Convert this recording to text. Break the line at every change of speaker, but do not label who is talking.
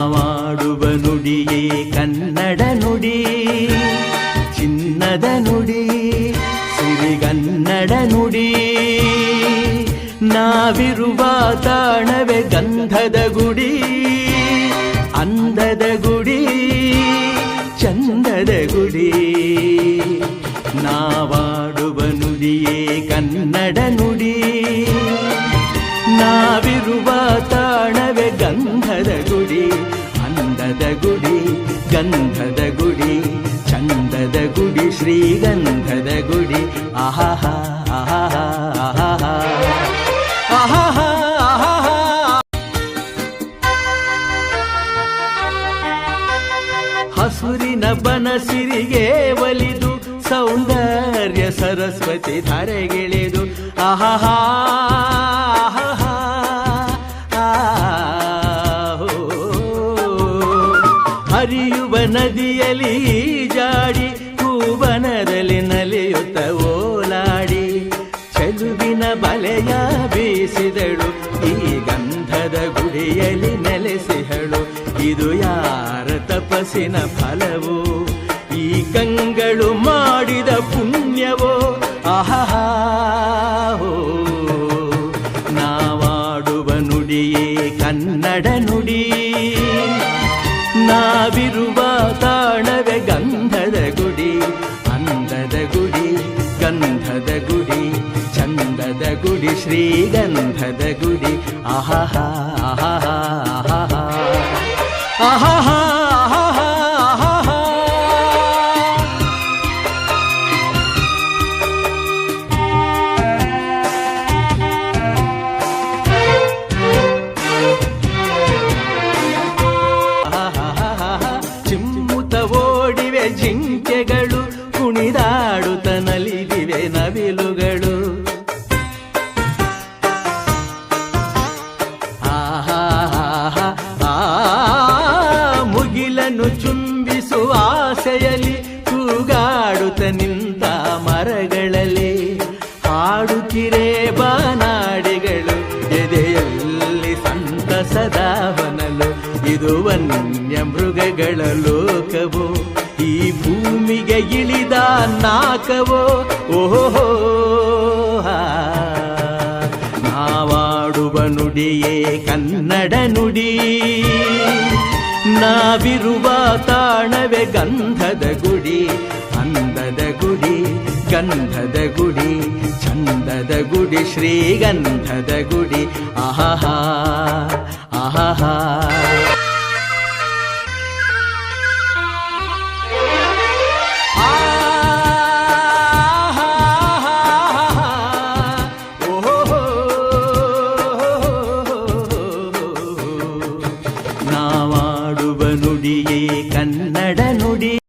ಮಾಡುವ ನುಡಿಯೇ ಕನ್ನಡ ನುಡಿ, ಚಿನ್ನದ ನುಡಿ, ಸಿರಿಗನ್ನಡ ನುಡಿ. ನಾವಿರುವ ತಾಣವೇ ಗಂಧದ ಗುಡಿ, ಅಂದದ ಗುಡಿ, ಚಂದದ ಗುಡಿ. ನಾವಾಡುವ ನುಡಿಯೇ ಕನ್ನಡ ನುಡಿ, ನಾವಿರುವ ತಾಣವೇ ಗಂಧದ ಗುಡಿ, ಅಂದದ ಗುಡಿ, ಗಂಧದ ಗುಡಿ, ಚಂದದ ಗುಡಿ, ಶ್ರೀಗಂಧದ ಗುಡಿ. ಆಹಾಹಾ ಆಹಾಹಾ ಆಹಾಹಾ ಆಹಾಹಾ ಆಹಾಹಾ. ಹಸುರಿನ ಬನಸಿರಿಗೆ ಒಲಿದು ಸೌಂದರ್ಯ ಸರಸ್ವತಿ ಧಾರೆಗೆಳೆದು ಆಹಾಹಾ ಹರಿಯುವ ನದಿಯಲ್ಲಿ ಜಾಡಿ ಹೂವನದಲ್ಲಿ ನಲಿಯುತ್ತ ಓಲಾಡಿ ಚೆಲುವಿನ ಬಲೆಯ ಬೀಸಿದಳು ಈ ಗಂಧದ ಗುಡಿಯಲ್ಲಿ ನೆಲೆಸಿಹಳು. ಇದು ಯಾರ ತಪಸ್ಸಿನ ಫಲವೋ, ಈ ಕಂಗಳು ಮಾಡಿದ ಪುಣ್ಯವೋ. ಆಹಾ ನಾವಾಡುವ ನುಡಿಯೇ ಕನ್ನಡ ನುಡಿ, ನಾವಿರುವ ತಾಣವೇ ಗಂಧದ ಗುಡಿ, ಅಂದದ ಗುಡಿ, ಗಂಧದ ಗುಡಿ, ಚಂದದ ಗುಡಿ, ಶ್ರೀಗಂಧದ ಗುಡಿ. ಆಹಾಹಾ ಆಹಾಹಾ ಆಹಾಹಾ ಆಹಾಹಾ ಆಹಾಹಾ ಆಹಾಹಾ. ಚಿಮ್ಮುತ ಓಡಿವೆ ಜಿಂಕೆಗಳು, ಕುಣಿದಾಡುತ್ತ ನಲಿದಿವೆ ನವಿಲುಗಳು. ಮುಗಿಲನ್ನು ಚುಂಬಿಸುವ ಆಸೆಯಲ್ಲಿ ತೂಗಾಡುತ್ತ ನಿಂತ ಮರಗಳಲ್ಲಿ ಹಾಡುತ್ತಿರೆ ಬಾನಾಡಿಗಳು, ಎದೆಯಲ್ಲಿ ಸಂತಸದ ಹೊನಲು. ಇದು ವನ್ಯ ಮೃಗಗಳ ಲೋಕವೋ, ಈ ಭೂಮಿಗೆ ಇಳಿದ ನಾಕವೋ. ಓಹೋ ನಾವಾಡುವ ನುಡಿಯೇ ಕನ್ನಡ ನುಡಿ, ನಾವಿರುವ ತಾಣವೇ ಗಂಧದ ಗುಡಿ, ಅಂದದ ಗುಡಿ, ಗಂಧದ ಗುಡಿ, ಚಂದದ ಗುಡಿ, ಶ್ರೀಗಂಧದ ಗುಡಿ. ಆಹಾಹಾ ಆಹಾಹಾ. ನಾವಾಡುವ ನುಡಿಯೇ ಕನ್ನಡ ನುಡಿ.